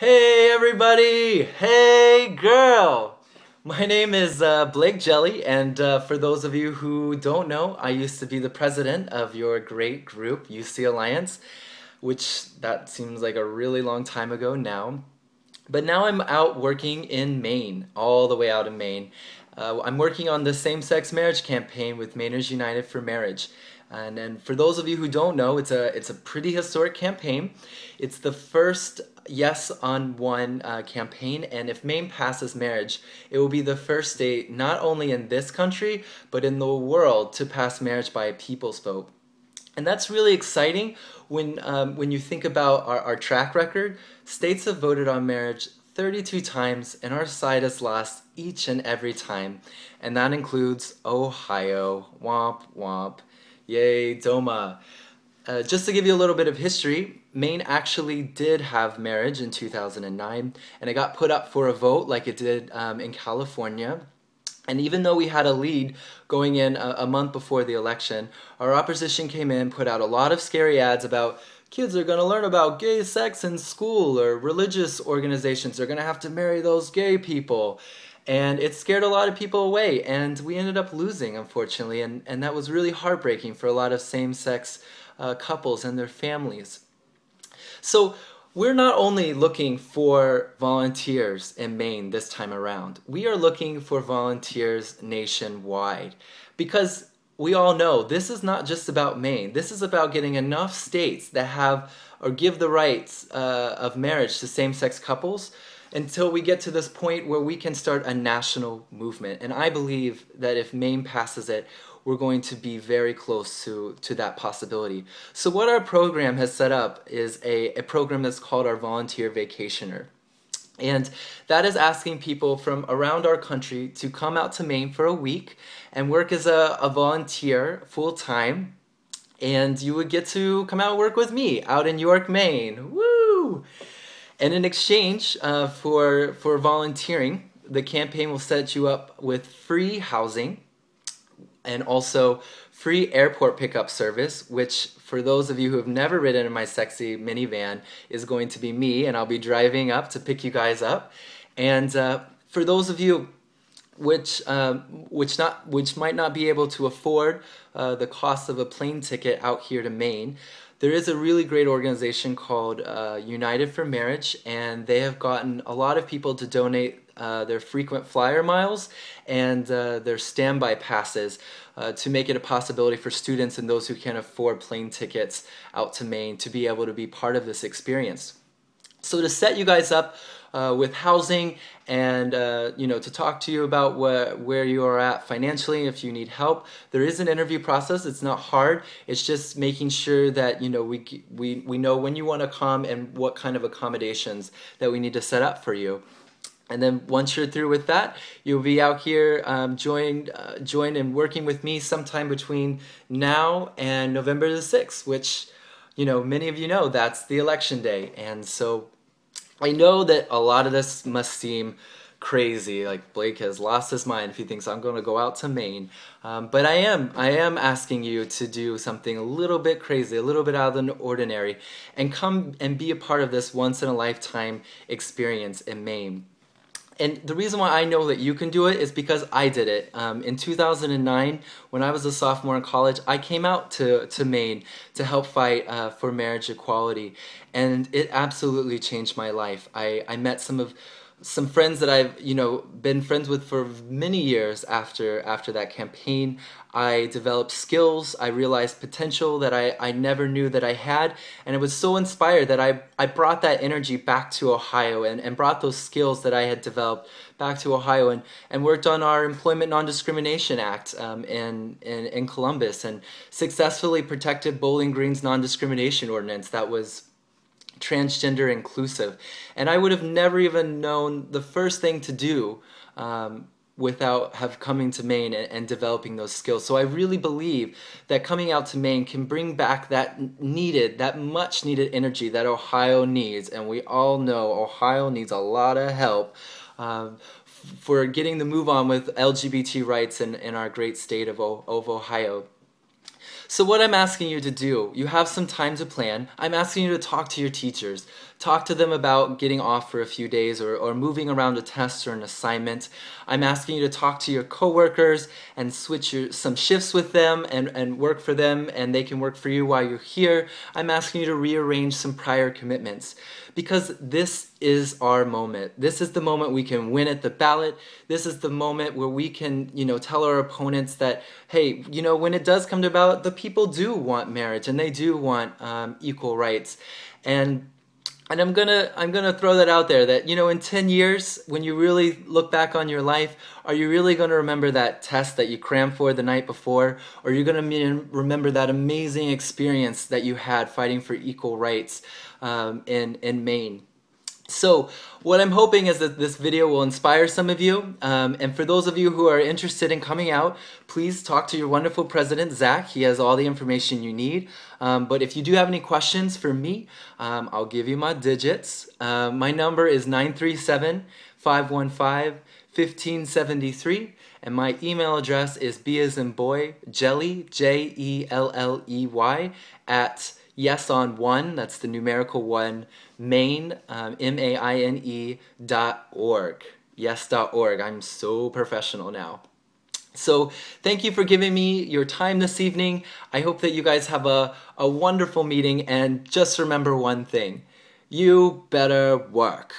Hey everybody! Hey girl! My name is Blake Jelley, and for those of you who don't know, I used to be the president of your great group, UC Alliance, which that seems like a really long time ago now. But now I'm out working in Maine, all the way out in Maine. I'm working on the same-sex marriage campaign with Mainers United for Marriage. And for those of you who don't know, it's a pretty historic campaign. It's the first Yes on One campaign, and if Maine passes marriage, it will be the first state not only in this country, but in the world to pass marriage by a people's vote. And that's really exciting when you think about our track record. States have voted on marriage 32 times, and our side has lost each and every time. And that includes Ohio. Womp womp. Yay, Doma. Just to give you a little bit of history, Maine actually did have marriage in 2009, and it got put up for a vote like it did in California. And even though we had a lead going in a month before the election, our opposition came in, put out a lot of scary ads about kids are going to learn about gay sex in school, or religious organizations are going to have to marry those gay people. And it scared a lot of people away, and we ended up losing, unfortunately, and that was really heartbreaking for a lot of same-sex couples and their families. So we're not only looking for volunteers in Maine this time around, we are looking for volunteers nationwide, because we all know this is not just about Maine. This is about getting enough states that have or give the rights of marriage to same-sex couples until we get to this point where we can start a national movement. And I believe that if Maine passes it, we're going to be very close to that possibility. So what our program has set up is a program that's called our Volunteer Vacationer. And that is asking people from around our country to come out to Maine for a week and work as a volunteer full-time. And you would get to come out and work with me out in York, Maine. Woo! And in exchange for volunteering, the campaign will set you up with free housing and also free airport pickup service, which for those of you who have never ridden in my sexy minivan is going to be me, and I'll be driving up to pick you guys up. And for those of you which might not be able to afford the cost of a plane ticket out here to Maine, there is a really great organization called United for Marriage, and they have gotten a lot of people to donate their frequent flyer miles and their standby passes to make it a possibility for students and those who can't afford plane tickets out to Maine to be able to be part of this experience. So to set you guys up with housing and to talk to you about where you are at financially, if you need help, there is an interview process. It's not hard. It's just making sure that we know when you want to come and what kind of accommodations that we need to set up for you. And then once you're through with that, you'll be out here joined and working with me sometime between now and November the 6th, which, many of you know, that's the election day. And so I know that a lot of this must seem crazy, like Blake has lost his mind if he thinks I'm going to go out to Maine. But I am asking you to do something a little bit crazy, a little bit out of the ordinary, and come and be a part of this once-in-a-lifetime experience in Maine. And the reason why I know that you can do it is because I did it. In 2009, when I was a sophomore in college, I came out to Maine to help fight for marriage equality. And it absolutely changed my life. I met some friends that I've been friends with for many years after that campaign. I developed skills. I realized potential that I never knew that I had, and I was so inspired that I brought that energy back to Ohio and brought those skills that I had developed back to Ohio and worked on our Employment Non-Discrimination Act in Columbus, and successfully protected Bowling Green's non-discrimination ordinance that was transgender inclusive. And I would have never even known the first thing to do without coming to Maine and developing those skills. So I really believe that coming out to Maine can bring back that much needed energy that Ohio needs. And we all know Ohio needs a lot of help for getting the move on with LGBT rights in our great state of Ohio. So what I'm asking you to do, you have some time to plan. I'm asking you to talk to your teachers, talk to them about getting off for a few days or moving around a test or an assignment. I'm asking you to talk to your coworkers and switch some shifts with them and work for them, and they can work for you while you're here. I'm asking you to rearrange some prior commitments because this is our moment. This is the moment we can win at the ballot. This is the moment where we can, tell our opponents that, hey, when it does come to ballot, the people do want marriage and they do want equal rights. And I'm gonna throw that out there that, in 10 years, when you really look back on your life, are you really gonna remember that test that you crammed for the night before? Or are you gonna remember that amazing experience that you had fighting for equal rights in Maine? So what I'm hoping is that this video will inspire some of you, and for those of you who are interested in coming out, please talk to your wonderful president, Zach. He has all the information you need. But if you do have any questions for me, I'll give you my digits. My number is 937-515-1573, and my email address is b as in boy, Jelley, Jelley, at yesonone, that's the numerical one, Maine, MAINE.org. Yes.org. I'm so professional now. So thank you for giving me your time this evening. I hope that you guys have a wonderful meeting, and just remember one thing. You better work.